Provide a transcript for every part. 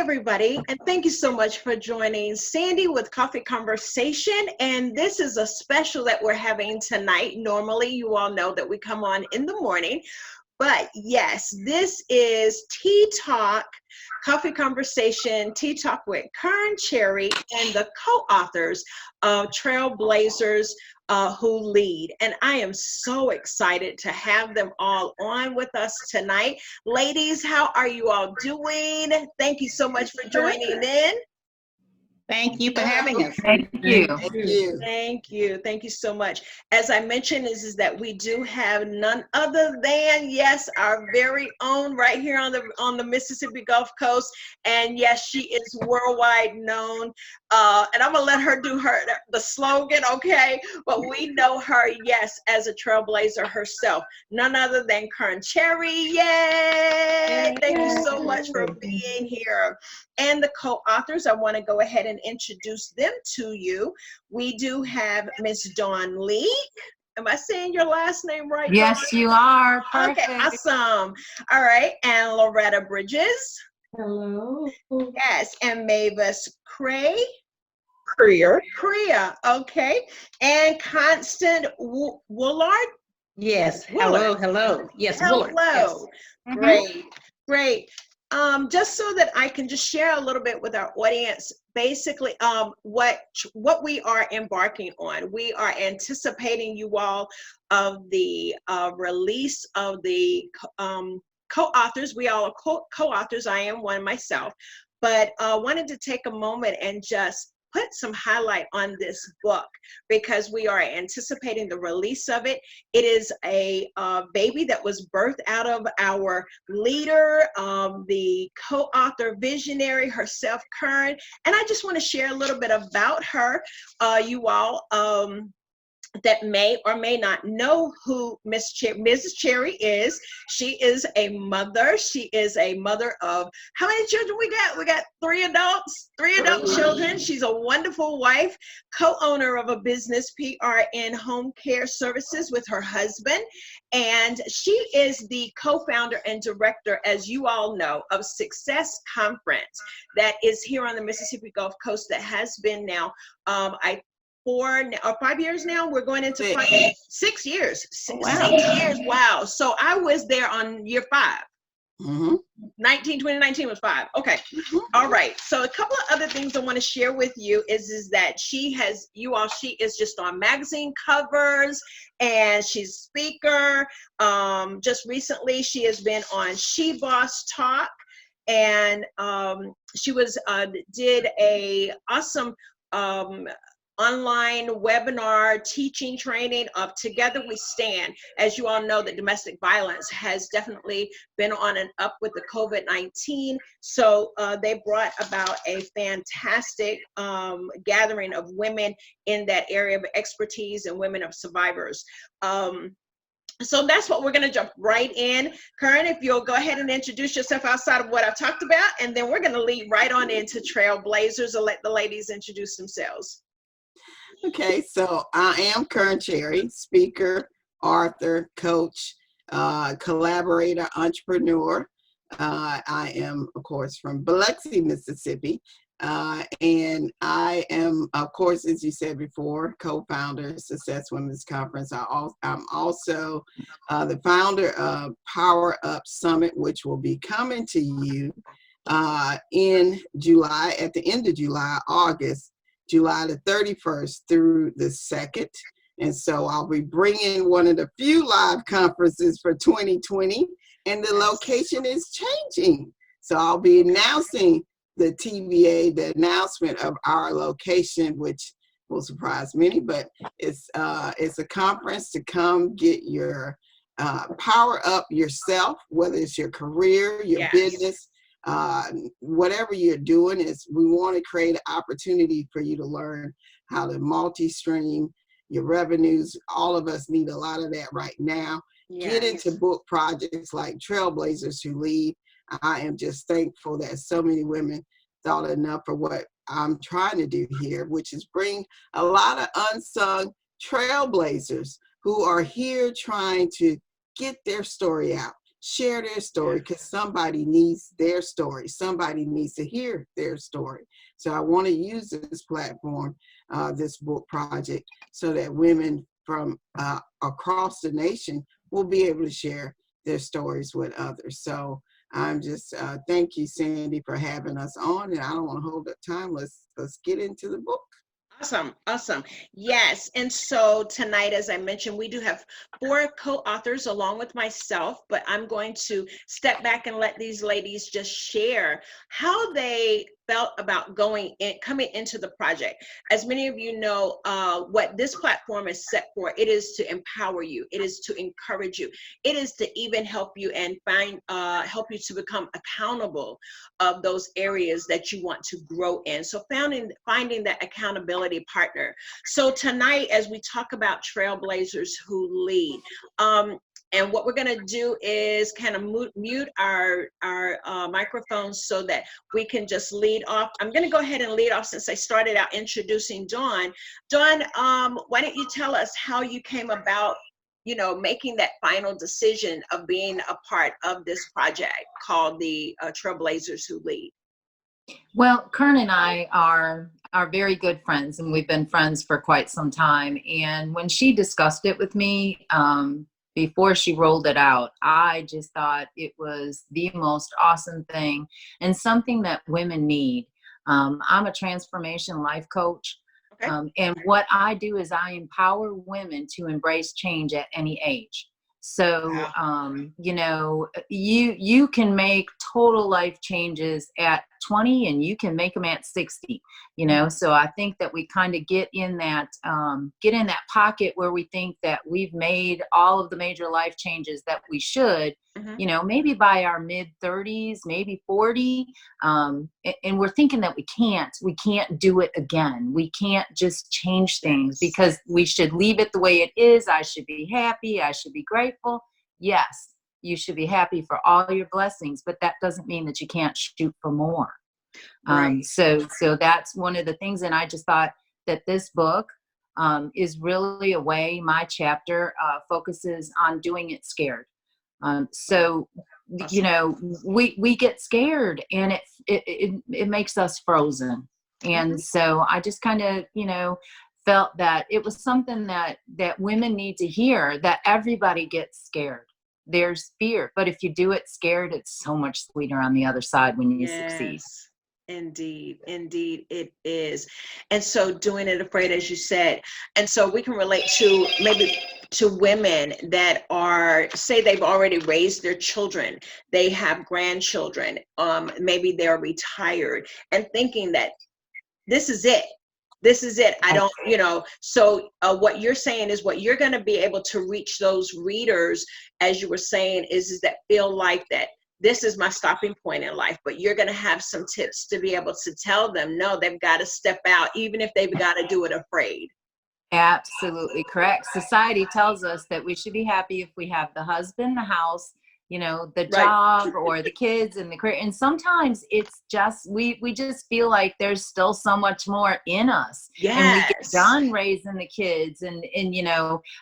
everybody, and thank you so much for joining Sandy with Coffee Conversation. And this is a special that we're having tonight. Normally, you all know that we come on in the morning, but yes, this is Tea Talk, Coffee Conversation, Tea Talk with Kearn Cherry and the co-authors of Trailblazers, who lead. And I am so excited to have them all on with us tonight. Ladies, how are you all doing? Thank you so much for joining in. Thank you for having us. Thank you. Thank you. Thank you. Thank you so much. As I mentioned, is that we do have none other than, yes, our very own right here on the Mississippi Gulf Coast. And yes, she is worldwide known. And I'm gonna let her do the slogan, okay? But we know her, yes, as a trailblazer herself. None other than Kearn Cherry. Yay! Thank you so much for being here. And the co-authors, I want to go ahead and introduce them to you. We do have Miss Dawn Liek. Am I saying your last name right? Yes, Dawn? you are. Perfect. Okay, awesome. All right, and Loretta Bridges. Hello. Yes, and Mavis Creagh. Creagh. Okay, and Constance Woulard. Yes. Woulard. Hello. Yes. Hello. Woulard. Yes. Great. Just so that I can just share a little bit with our audience, basically what we are embarking on. We are anticipating you all of the release of the co-authors. We all are co-authors. I am one myself, but wanted to take a moment and just put some highlight on this book because we are anticipating the release of it. It is a baby that was birthed out of our leader, the co-author visionary herself, Kearn. And I just want to share a little bit about her, you all. That may or may not know who Mrs. Cherry is. She is a mother. She is a mother of, how many children we got? We got three adult children. She's a wonderful wife, co-owner of a business, PRN Home Care Services, with her husband. And she is the co-founder and director, as you all know, of Success Conference that is here on the Mississippi Gulf Coast that has been now, 4 or 5 years now. We're going into 6 years. Wow. 6 years. Wow. So I was there on year 5. Mm-hmm. 2019 was 5. Okay. Mm-hmm. All right. So a couple of other things I want to share with you is that she is just on magazine covers and she's a speaker. Just recently she has been on She Boss Talk, and she did a awesome online webinar teaching training of Together We Stand. As you all know, that domestic violence has definitely been on and up with the COVID-19. So they brought about a fantastic gathering of women in that area of expertise and women of survivors. So that's what we're going to jump right in. Kearn, if you'll go ahead and introduce yourself outside of what I've talked about, and then we're going to lead right on into Trailblazers and let the ladies introduce themselves. Okay, so I am Kearn Cherry, speaker, author, coach, collaborator, entrepreneur. I am, of course, from Biloxi, Mississippi. And I am, of course, as you said before, co-founder of Success Women's Conference. I'm also the founder of Power Up Summit, which will be coming to you in July, at the end of July, July the 31st through the 2nd. And so I'll be bringing one of the few live conferences for 2020, and the location is changing. So I'll be announcing the TVA, the announcement of our location, which will surprise many, but it's a conference to come get your power up yourself, whether it's your career, your business, whatever you're doing. Is we want to create an opportunity for you to learn how to multi-stream your revenues. All of us need a lot of that right now. Get into book projects like Trailblazers Who Lead. I am just thankful that so many women thought enough for what I'm trying to do here, which is bring a lot of unsung trailblazers who are here trying to get their story out, share their story, because somebody needs their story. Somebody needs to hear their story. So I want to use this platform, this book project, so that women from across the nation will be able to share their stories with others. So I'm just, thank you, Sandy, for having us on. And I don't want to hold up time. Let's get into the book. Awesome, awesome. Yes, and so tonight, as I mentioned, we do have 4 co-authors along with myself, but I'm going to step back and let these ladies just share how they felt about coming into the project. As many of you know, what this platform is set for, it is to empower you, it is to encourage you, it is to even help you and help you to become accountable of those areas that you want to grow in. So finding that accountability partner. So tonight, as we talk about Trailblazers Who Lead, and what we're going to do is kind of mute our microphones so that we can just lead off. I'm going to go ahead and lead off since I started out introducing Dawn. Dawn, why don't you tell us how you came about, making that final decision of being a part of this project called the Trailblazers Who Lead? Well, Kearn and I are very good friends, and we've been friends for quite some time. And when she discussed it with me, before she rolled it out, I just thought it was the most awesome thing and something that women need. I'm a transformation life coach. Okay. And what I do is I empower women to embrace change at any age. So, you can make total life changes at 20 and you can make them at 60, so I think that we kind of get in that pocket where we think that we've made all of the major life changes that we should, maybe by our mid 30s, maybe 40. And we're thinking that we can't do it again. We can't just change things because we should leave it the way it is. I should be happy. I should be grateful. Yes, you should be happy for all your blessings, but that doesn't mean that you can't shoot for more. Right. So that's one of the things. And I just thought that this book is really a way, my chapter focuses on doing it scared. So, we get scared and it makes us frozen. And so I just kind of, felt that it was something that women need to hear, that everybody gets scared. There's fear, but if you do it scared, it's so much sweeter on the other side when you succeed. Indeed it is. And so doing it afraid, as you said, and so we can relate to maybe to women that say they've already raised their children, they have grandchildren, maybe they're retired and thinking that this is it. I don't, so what you're saying is what you're going to be able to reach those readers, as you were saying, is that feel like that this is my stopping point in life, but you're going to have some tips to be able to tell them, no, they've got to step out, even if they've got to do it afraid. Absolutely correct. Society tells us that we should be happy if we have the husband, the house, the job or the kids and the career. And sometimes it's just, we just feel like there's still so much more in us. Yes. And we get done raising the kids and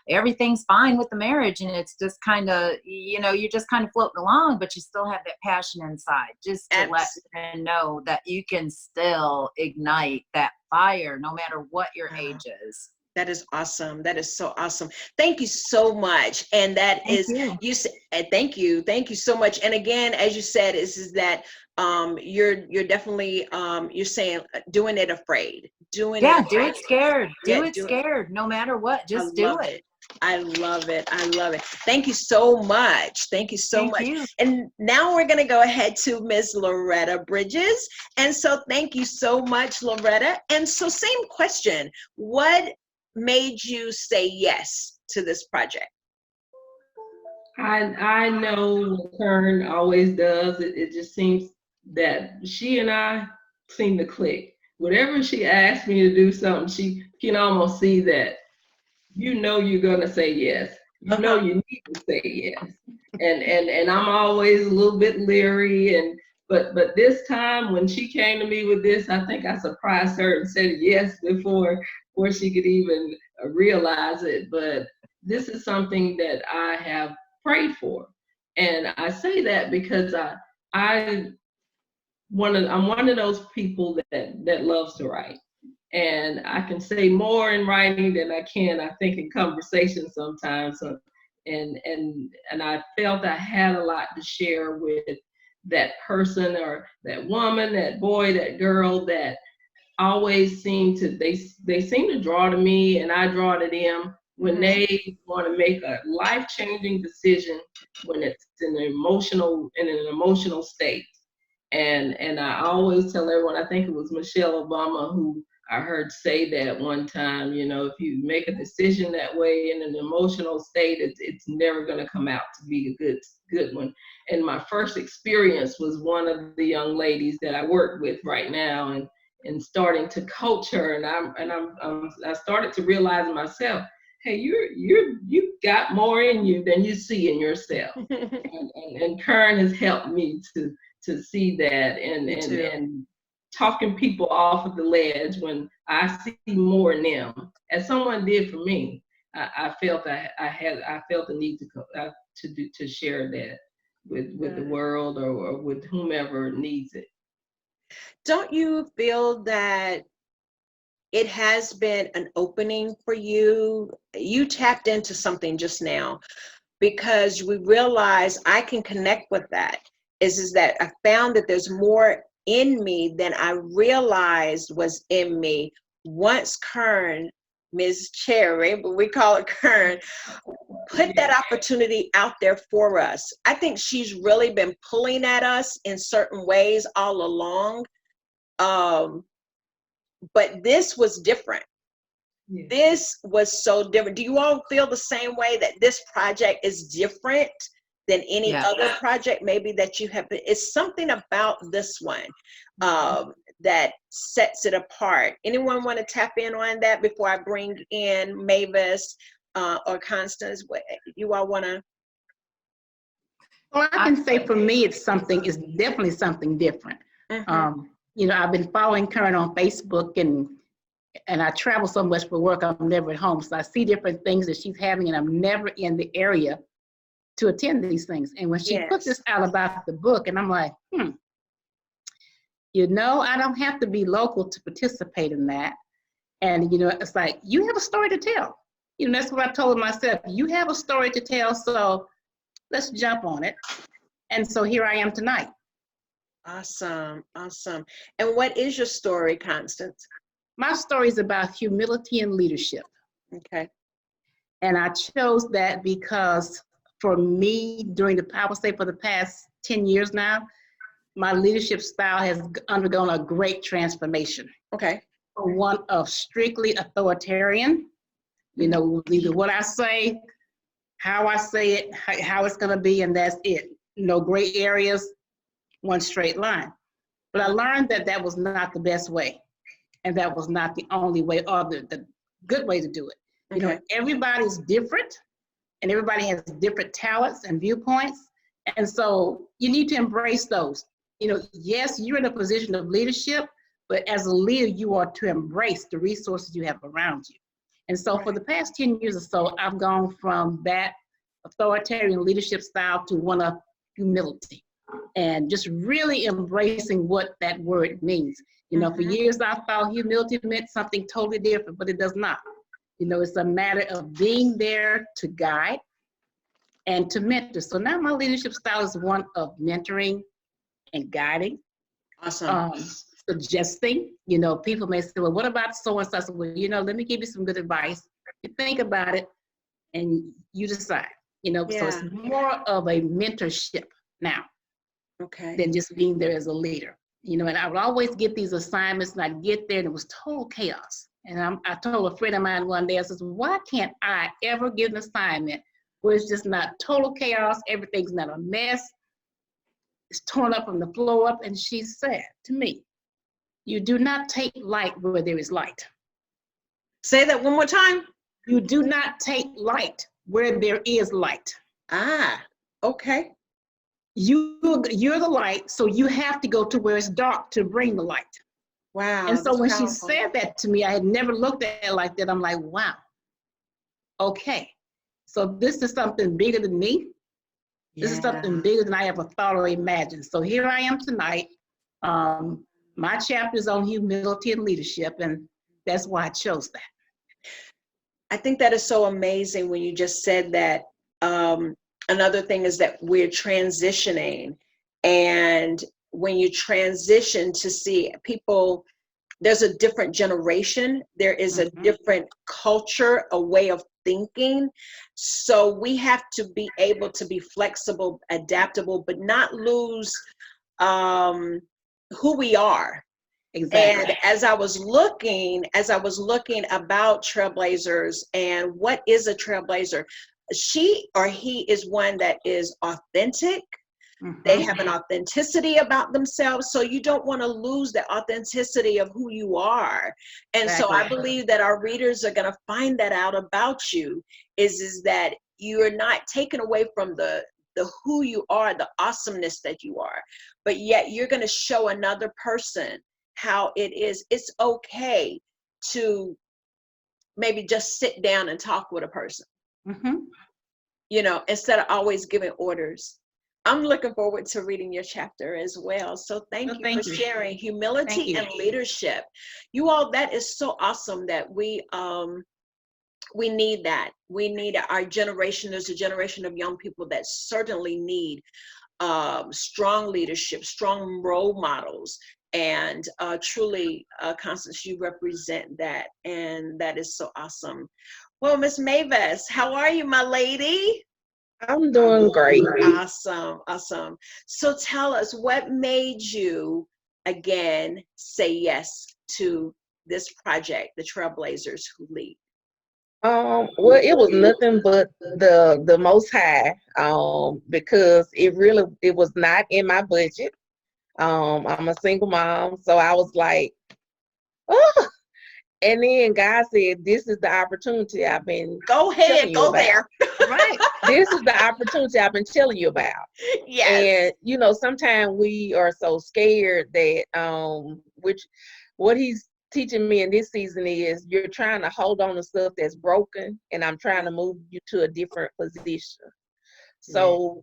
everything's fine with the marriage. And it's just kind of, you're just kind of floating along, but you still have that passion inside, just to let them know that you can still ignite that fire no matter what your age is. That is awesome. That is so awesome. Thank you so much. And that you said, thank you so much. And again, as you said, is that you're definitely you're saying doing it afraid, do it scared, scared, no matter what, just do it. I love it. Thank you so much. Thank you. And now we're going to go ahead to Ms. Loretta Bridges. And so thank you so much, Loretta. And so same question, what made you say yes to this project? I know Kearn always does. It just seems that she and I seem to click. Whatever she asks me to do something, she can almost see that, you're gonna say yes. You need to say yes. And I'm always a little bit leery, but this time when she came to me with this, I think I surprised her and said yes before she could even realize it. But this is something that I have prayed for. And I say that because I'm one of those people that loves to write. And I can say more in writing than I can, I think, in conversation sometimes. And I felt I had a lot to share with that person or that woman, that boy, that girl that always seem to, they seem to draw to me and I draw to them when they want to make a life-changing decision when it's in an emotional state. And I always tell everyone, I think it was Michelle Obama who I heard say that one time, you know, if you make a decision that way in an emotional state, it's never going to come out to be a good one. And my first experience was one of the young ladies that I work with right now, and starting to coach her, and I started to realize myself, hey, you got more in you than you see in yourself. and Kearn has helped me to see that and talking people off of the ledge when I see more in them, as someone did for me. I felt I felt the need to share that with the world or with whomever needs it. Don't you feel that it has been an opening for you? You tapped into something just now, because we realize I can connect with that. Is that I found that there's more in me than I realized was in me once Kearn, Ms. Cherry, but we call it Kearn, put that opportunity out there for us. I think she's really been pulling at us in certain ways all along. But this was different. Yeah. This was so different. Do you all feel the same way, that this project is different than any other project maybe that you have? It's something about this one that sets it apart. Anyone want to tap in on that before I bring in Mavis or Constance? You all want to? Well, I can say for me, it's definitely something different. You know, I've been following Kearn on Facebook, and I travel so much for work, I'm never at home. So I see different things that she's having, and I'm never in the area to attend these things. And when she put this out about the book, and I'm like, you know, I don't have to be local to participate in that. And, you know, it's like, you have a story to tell. You know, that's what I told myself. You have a story to tell, so let's jump on it. And so here I am tonight. Awesome. Awesome. And what is your story, Constance? My story is about humility and leadership. Okay. And I chose that because for me, I would say for the past 10 years now, my leadership style has undergone a great transformation. Okay. From one of strictly authoritarian, you know, either what I say, how I say it, how it's going to be, and that's it. No gray areas, one straight line. But I learned that that was not the best way, and that was not the only way or the good way to do it. You know, everybody's different, and everybody has different talents and viewpoints, and so you need to embrace those. You know, yes, you're in a position of leadership, but as a leader, you are to embrace the resources you have around you. And so for the past 10 years or so, I've gone from that authoritarian leadership style to one of humility, and just really embracing what that word means. You know, for years I thought humility meant something totally different, but it does not. You know, it's a matter of being there to guide and to mentor. So now my leadership style is one of mentoring and guiding. Awesome. Suggesting, you know, people may say, well, what about so-and-so? So, well, you know, let me give you some good advice. You think about it and you decide, you know, so it's more of a mentorship now than just being there as a leader. You know, and I would always get these assignments, and I'd get there and it was total chaos. And I told a friend of mine one day, I said, why can't I ever get an assignment where it's just not total chaos, everything's not a mess, it's torn up from the floor up? And she said to me, you do not take light where there is light. Say that one more time. You do not take light where there is light. Ah, okay. You're the light, so you have to go to where it's dark to bring the light. Wow. And so when powerful. she said that to me, I had never looked at it like that. I'm like, wow, okay. So this is something bigger than me. This is something Yeah. bigger than I ever thought or imagined. So here I am tonight. My chapter is on humility and leadership, and that's why I chose that. I think that is so amazing when you just said that. Another thing is that we're transitioning, and when you transition to see people, there's a different generation, there is a different culture, a way of thinking. So we have to be able to be flexible, adaptable, but not lose who we are. Exactly. And as I was looking about Trailblazers and what is a Trailblazer, she or he is one that is authentic. They have an authenticity about themselves. So you don't want to lose the authenticity of who you are. And so I Exactly. believe that our readers are going to find that out about you, is that you're not taken away from the who you are, the awesomeness that you are, but yet you're going to show another person how it's okay to maybe just sit down and talk with a person, instead of always giving orders. I'm looking forward to reading your chapter as well. So thank you for sharing humility and leadership. You all, that is so awesome that we need that. We need our generation. There's a generation of young people that certainly need strong leadership, strong role models. And truly, Constance, you represent that. And that is so awesome. Well, Miss Mavis, how are you, my lady? I'm doing great. Awesome. So tell us, what made you, again, say yes to this project, the Trailblazers Who Lead? Well, it was nothing but the Most High, because it was not in my budget. I'm a single mom, so I was like, oh. And then God said, "This is the opportunity I've been go ahead, go there." Right. This is the opportunity I've been telling you about. Yes. And sometimes we are so scared that what He's teaching me in this season is you're trying to hold on to stuff that's broken, and I'm trying to move you to a different position. So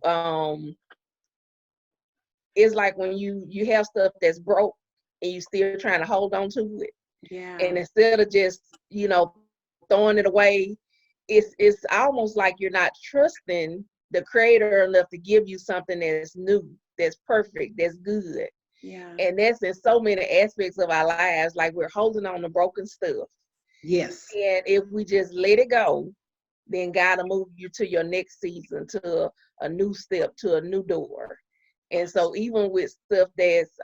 it's like when you have stuff that's broke and you still trying to hold on to it. Yeah. And instead of just, throwing it away, it's almost like you're not trusting the Creator enough to give you something that's new, that's perfect, that's good. Yeah. And that's in so many aspects of our lives, like we're holding on to broken stuff. Yes. And if we just let it go, then God will move you to your next season, to a new step, to a new door. And so even with stuff that's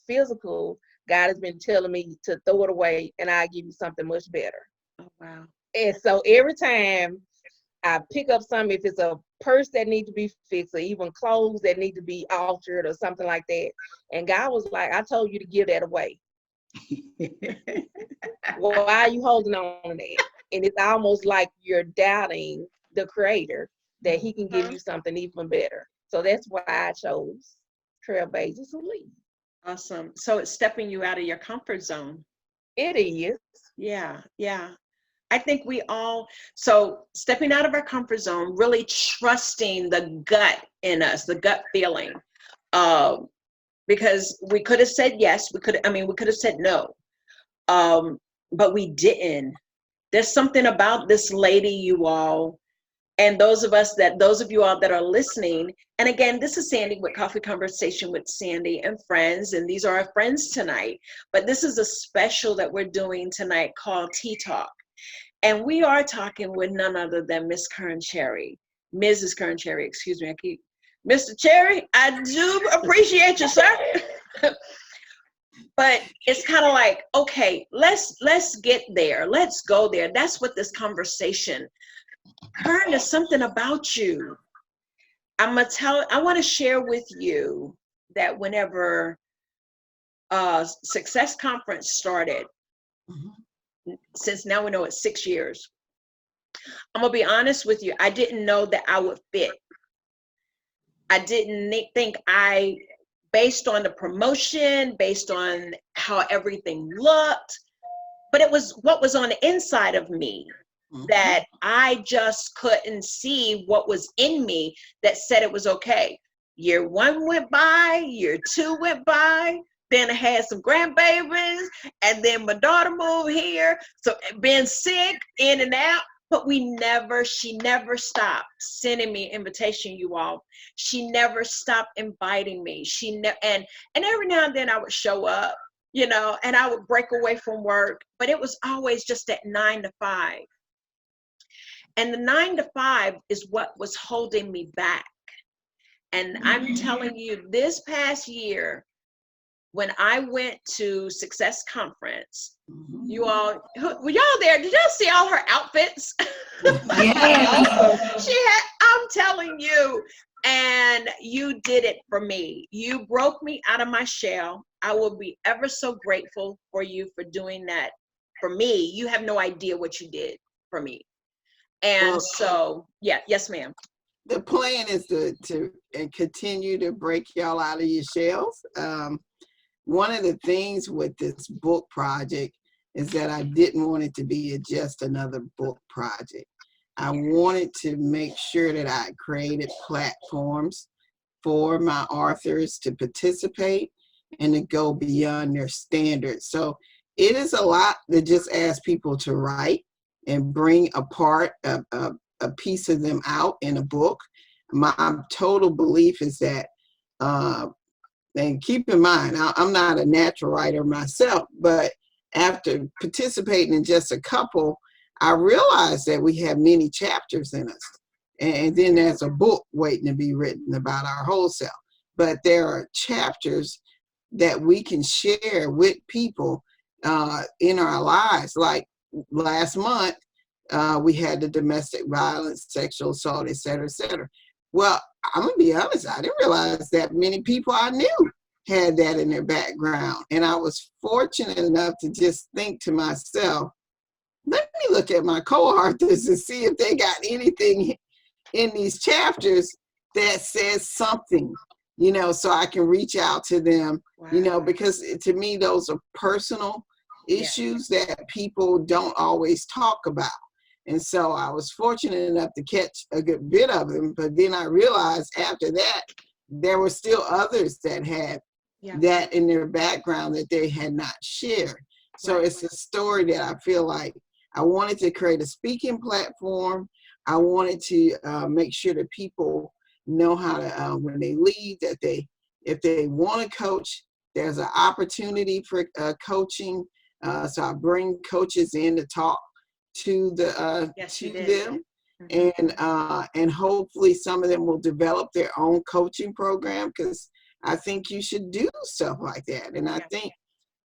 physical, God has been telling me to throw it away and I'll give you something much better. Oh, wow. And so every time I pick up something, if it's a purse that needs to be fixed or even clothes that need to be altered or something like that, and God was like, I told you to give that away. Well, why are you holding on to that? And it's almost like you're doubting the Creator that He can give you something even better. So that's why I chose Trailblazers Who Lead. Awesome. So it's stepping you out of your comfort zone. It is. Yeah. I think so stepping out of our comfort zone, really trusting the gut in us, the gut feeling. Because we could have said yes, we could have said no. But we didn't. There's something about this lady, you all, and those of you all that are listening. And again, this is Sandy with Coffee Conversation with Sandy and Friends, and these are our friends tonight. But this is a special that we're doing tonight called Tea Talk. And we are talking with none other than Miss Kearn Cherry, Mrs. Kearn Cherry, excuse me. Mr. Cherry, I do appreciate you, sir. But it's kind of like, okay, let's get there. Let's go there. That's what this conversation. Kearn, there's something about you. I want to share with you that whenever Success Conference started, since now we know it's 6 years, I'm going to be honest with you, I didn't know that I would fit. I didn't think based on the promotion, based on how everything looked, but it was what was on the inside of me that I just couldn't see what was in me that said it was okay. Year 1 went by, year 2 went by, then I had some grandbabies, and then my daughter moved here. So being sick, in and out, but she never stopped sending me invitation, you all. She never stopped inviting me. And every now and then I would show up, you know, and I would break away from work, but it was always just at 9 to 5. And the 9 to 5 is what was holding me back. And I'm telling you, this past year, when I went to Success Conference, you all, were y'all there? Did y'all see all her outfits? Yeah. I'm telling you, and you did it for me. You broke me out of my shell. I will be ever so grateful for you for doing that for me. You have no idea what you did for me. And so, yeah, yes, ma'am. The plan is to continue to break y'all out of your shells. One of the things with this book project is that I didn't want it to be just another book project. I wanted to make sure that I created platforms for my authors to participate and to go beyond their standards. So it is a lot to just ask people to write and bring a piece of them out in a book. My total belief is that, and keep in mind, I'm not a natural writer myself, but after participating in just a couple, I realized that we have many chapters in us. And then there's a book waiting to be written about our whole self. But there are chapters that we can share with people in our lives. Like last month, we had the domestic violence, sexual assault, et cetera, et cetera. Well, I'm gonna be honest, I didn't realize that many people I knew had that in their background. And I was fortunate enough to just think to myself, let me look at my co-authors and see if they got anything in these chapters that says something, you know, so I can reach out to them, you know, because to me, those are personal issues that people don't always talk about. And so I was fortunate enough to catch a good bit of them, but then I realized after that, there were still others that had that in their background that they had not shared. So it's a story that I feel like I wanted to create a speaking platform. I wanted to make sure that people know how to, when they leave, that if they want to coach, there's an opportunity for coaching. So I bring coaches in to talk to them, and hopefully some of them will develop their own coaching program, because I think you should do stuff like that. And I think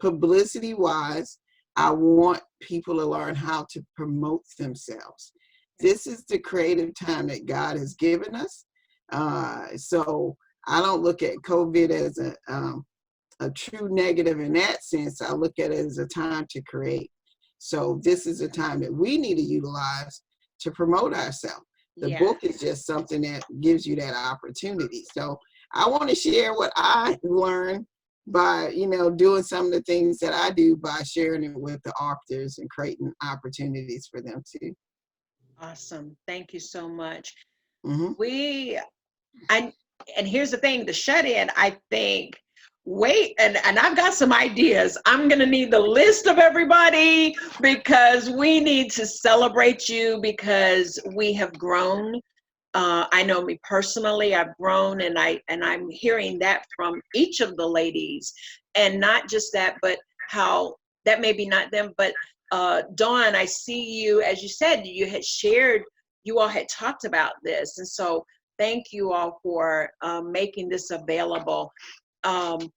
publicity wise, I want people to learn how to promote themselves. This is the creative time that God has given us. So I don't look at COVID as a true negative in that sense. I look at it as a time to create. So this is a time that we need to utilize to promote ourselves. The book is just something that gives you that opportunity. So I want to share what I learned by, you know, doing some of the things that I do by sharing it with the authors and creating opportunities for them too. Awesome. Thank you so much. Mm-hmm. And here's the thing, the shut-in, I think, and I've got some ideas. I'm going to need the list of everybody, because we need to celebrate you, because we have grown. I know me personally, I've grown, and I'm hearing that from each of the ladies, and not just that, but how that may be not them, but Dawn, I see you, as you said, you had shared, you all had talked about this. And so thank you all for making this available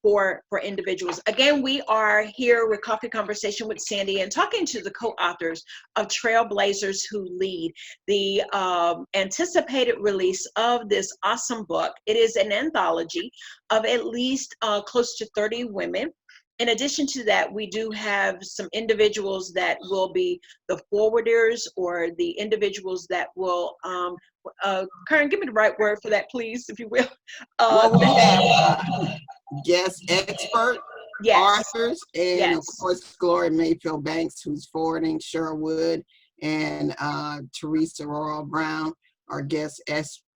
for individuals. Again, we are here with Coffee Conversation with Sandy and talking to the co-authors of Trailblazers Who Lead, the anticipated release of this awesome book. It is an anthology of at least close to 30 women. In addition to that, we do have some individuals that will be the forwarders, or the individuals that will, Kearn, give me the right word for that, please, if you will. Guest expert, authors, and of course, Gloria Mayfield Banks, who's forwarding Sherwood, and Teresa Royal Brown, our guest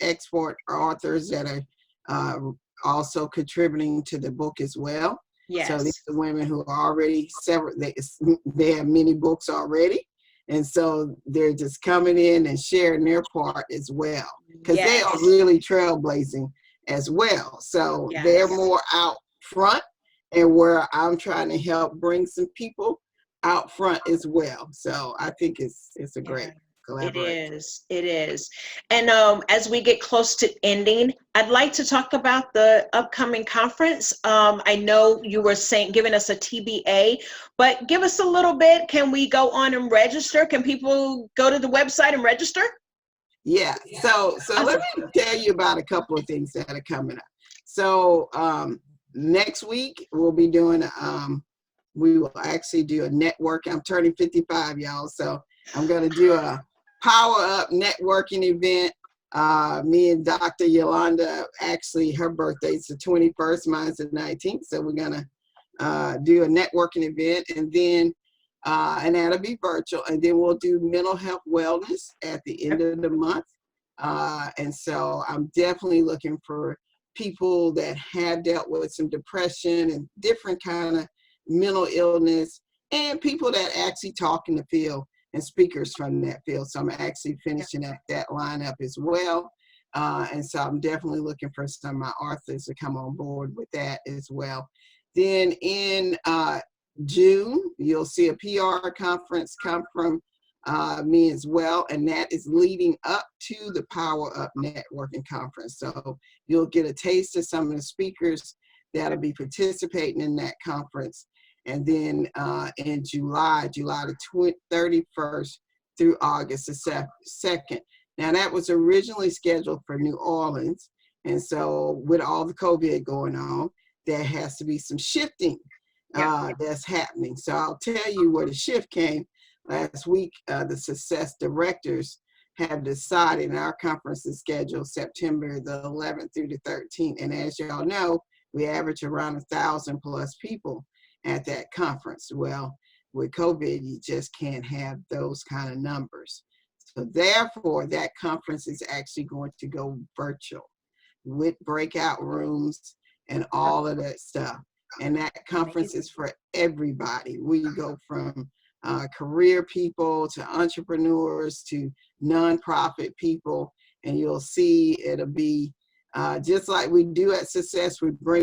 export authors that are also contributing to the book as well. So these Yes. are women who are already several, they have many books already. And so they're just coming in and sharing their part as well, because they are Yes. really trailblazing as well. So they're Yes. more out front, and where I'm trying to help bring some people out front as well. So I think it's a great It collaboration. is. It is. And as we get close to ending, I'd like to talk about the upcoming conference. I know you were giving us a TBA, but give us a little bit. Can we go on and register? Can people go to the website and register? Yeah. So let me tell you about a couple of things that are coming up. So next week we'll be doing we will actually do a network. I'm turning 55, y'all. So I'm going to do a power up networking event. Me and Dr. Yolanda, actually her birthday's the 21st, mine's the 19th. So we're going to do a networking event, and then and that'll be virtual. And then we'll do mental health wellness at the end of the month. And so I'm definitely looking for people that have dealt with some depression and different kind of mental illness, and people that actually talk in the field and speakers from that field. So I'm actually finishing up that lineup as well. And so I'm definitely looking for some of my authors to come on board with that as well. Then in June, you'll see a PR conference come from me as well, and that is leading up to the Power Up Networking Conference. So you'll get a taste of some of the speakers that'll be participating in that conference. And then in July the 31st through August the 2nd. Now that was originally scheduled for New Orleans, and so with all the COVID going on, there has to be some shifting that's happening. So I'll tell you where the shift came. Last week, the success directors have decided, and our conference is scheduled September the 11th through the 13th. And as y'all know, we average around 1,000 plus people at that conference. Well, with COVID, you just can't have those kind of numbers. So therefore, that conference is actually going to go virtual with breakout rooms and all of that stuff. And that conference is for everybody. We go from career people to entrepreneurs to nonprofit people, and you'll see it'll be just like we do at Success. We bring